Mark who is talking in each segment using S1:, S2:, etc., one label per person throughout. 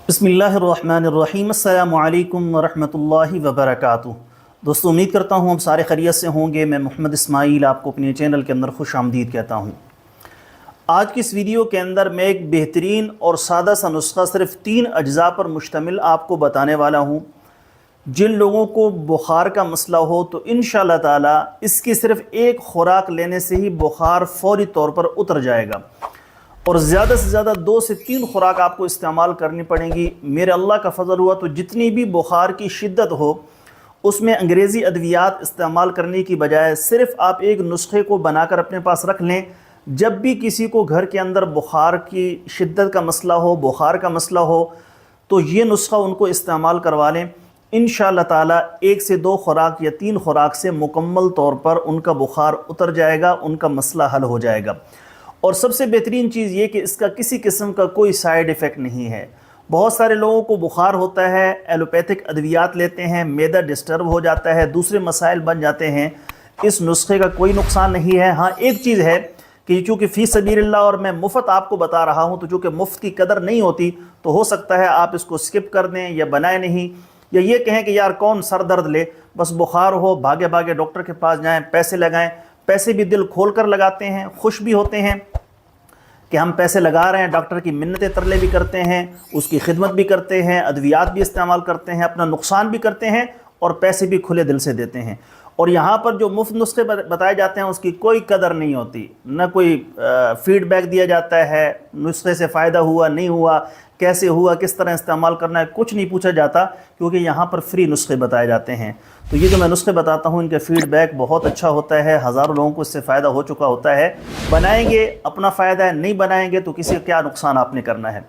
S1: बिस्मिल्लाहिर्रहमानिर्रहीम। अस्सलामु अलैकुम वरहमतुल्लाहि वबरकातुहू। दोस्तों, उम्मीद करता हूँ आप सारे खैरियत से होंगे। मैं मोहम्मद इस्माइल आपको अपने चैनल के अंदर खुश आमदीद कहता हूँ। आज की इस वीडियो के अंदर मैं एक बेहतरीन और सादा सा नुस्खा सिर्फ 3 अज्जा पर मुश्तमिल आपको बताने वाला हूँ। जिन लोगों को बुखार का मसला हो तो इंशाअल्लाह ताला इसकी सिर्फ एक खुराक लेने से ही बुखार फौरी तौर पर उतर जाएगा, और ज़्यादा से ज़्यादा 2 से 3 खुराक आपको इस्तेमाल करनी पड़ेंगी। मेरे अल्लाह का फ़ज़ल हुआ तो जितनी भी बुखार की शिद्दत हो उसमें अंग्रेज़ी अद्वियात इस्तेमाल करने की बजाय सिर्फ़ आप एक नुस्खे को बनाकर अपने पास रख लें। जब भी किसी को घर के अंदर बुखार की शिद्दत का मसला हो, बुखार का मसला हो, तो ये नुस्खा उनको इस्तेमाल करवा लें। इंशाअल्लाह ताला 1 से 2 खुराक या 3 खुराक से मुकम्मल तौर पर उनका बुखार उतर जाएगा, उनका मसला हल हो जाएगा। और सबसे बेहतरीन चीज़ ये कि इसका किसी किस्म का कोई साइड इफ़ेक्ट नहीं है। बहुत सारे लोगों को बुखार होता है, एलोपैथिक अद्वियात लेते हैं, मैदा डिस्टर्ब हो जाता है, दूसरे मसाइल बन जाते हैं। इस नुस्खे का कोई नुकसान नहीं है। हाँ, एक चीज़ है कि चूँकि फ़ी सबीलिल्लाह और मैं मुफ्त आपको बता रहा हूँ, तो चूँकि मुफ्त की कदर नहीं होती तो हो सकता है आप इसको स्किप कर दें या बनाए नहीं, या ये कहें कि यार कौन सर दर्द ले, बस बुखार हो भागे भागे डॉक्टर के पास जाएँ, पैसे लगाएँ। पैसे भी दिल खोल कर लगाते हैं, खुश भी होते हैं कि हम पैसे लगा रहे हैं, डॉक्टर की मिन्नतें तरले भी करते हैं, उसकी खिदमत भी करते हैं, अद्वियात भी इस्तेमाल करते हैं, अपना नुकसान भी करते हैं और पैसे भी खुले दिल से देते हैं। और यहाँ पर जो मुफ्त नुस्खे बताए जाते हैं उसकी कोई कदर नहीं होती, न कोई फीडबैक दिया जाता है, नुस्खे से फ़ायदा हुआ नहीं हुआ, कैसे हुआ, किस तरह इस्तेमाल करना है, कुछ नहीं पूछा जाता, क्योंकि यहाँ पर फ्री नुस्खे बताए जाते हैं। तो ये जो मैं नुस्खे बताता हूँ इनका फ़ीडबैक बहुत अच्छा होता है, हज़ारों लोगों को इससे फ़ायदा हो चुका होता है। बनाएंगे अपना फ़ायदा है, नहीं बनाएंगे तो किसी का क्या नुकसान आपने करना है।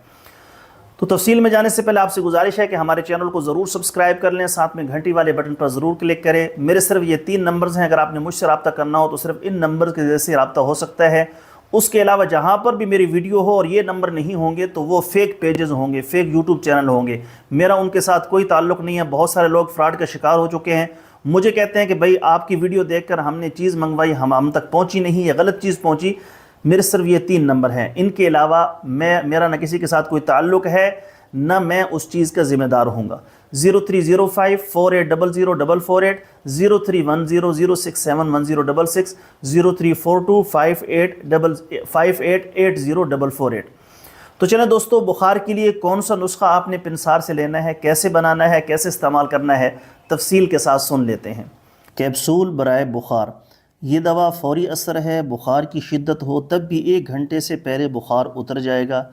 S1: तो तफसील में जाने से पहले आपसे गुजारिश है कि हमारे चैनल को ज़रूर सब्सक्राइब कर लें, साथ में घंटी वाले बटन पर ज़रूर क्लिक करें। मेरे सिर्फ ये 3 नंबर्स हैं, अगर आपने मुझसे रब्ता करना हो तो सिर्फ इन नंबर के जैसे रब्ता हो सकता है। उसके अलावा जहाँ पर भी मेरी वीडियो हो और ये नंबर नहीं होंगे तो वो फेक पेजेस होंगे, फेक यूट्यूब चैनल होंगे। मेरा उनके साथ कोई ताल्लुक़ नहीं है। बहुत सारे लोग फ्रॉड का शिकार हो चुके हैं, मुझे कहते हैं कि भाई आपकी वीडियो देखकर हमने चीज़ मंगवाई, हम तक पहुँची नहीं, या गलत चीज़ पहुँची। मेरे सिर्फ ये 3 नंबर हैं, इनके अलावा मेरा न किसी के साथ कोई ताल्लुक़ है, न मैं उस चीज़ का ज़िम्मेदार होऊंगा। 0305480044, 031006711066, 0342588044। तो चलें दोस्तों, बुखार के लिए कौन सा नुस्खा आपने पिंसार से लेना है, कैसे बनाना है, कैसे इस्तेमाल करना है, तफसील के साथ सुन लेते हैं। कैप्सूल बराए बुखार। ये दवा फ़ौरी असर है। बुखार की शिद्दत हो तब भी 1 घंटे से पहले बुखार उतर जाएगा।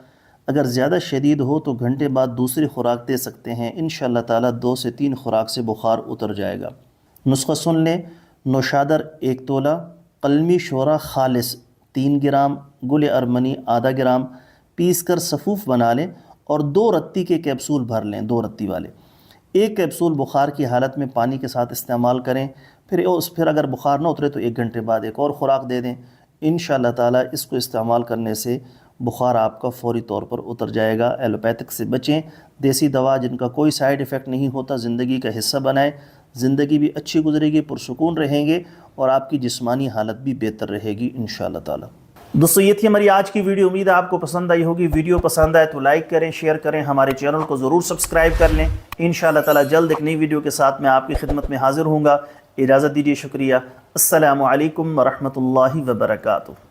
S1: अगर ज़्यादा शदीद हो तो घंटे बाद दूसरी खुराक दे सकते हैं। इंशाअल्लाह ताला 2 से 3 खुराक से बुखार उतर जाएगा। नुस्खा सुन लें। नौशादर 1 तोला, कलमी शोरा खालिस 3 ग्राम, गुल अरमनी आधा ग्राम पीस कर सफ़ूफ़ बना लें और 2 रत्ती के कैप्सूल भर लें, 2 रत्ती वाले। 1 कैप्सूल बुखार की हालत में पानी के साथ इस्तेमाल करें। फिर अगर बुखार ना उतरे तो 1 घंटे बाद एक और खुराक दे दें। इंशाअल्लाह ताला इसको इस्तेमाल करने से बुखार आपका फ़ौरी तौर पर उतर जाएगा। एलोपैथिक से बचें। देसी दवा जिनका कोई साइड इफ़ेक्ट नहीं होता ज़िंदगी का हिस्सा बनाएं। ज़िंदगी भी अच्छी गुजरेगी, पुरसुकून रहेंगे और आपकी जिस्मानी हालत भी बेहतर रहेगी इंशाअल्लाह ताला। दोस्तों, ये थी हमारी आज की वीडियो। उम्मीद है आपको पसंद आई होगी। वीडियो पसंद आए तो लाइक करें, शेयर करें, हमारे चैनल को ज़रूर सब्सक्राइब कर लें। इंशाअल्लाह ताला जल्द एक नई वीडियो के साथ मैं आपकी खिदमत में हाज़िर होऊंगा। इजाज़त दीजिए, शुक्रिया। अस्सलामु अलैकुम वरहमतुल्लाहि वबरकातुहू।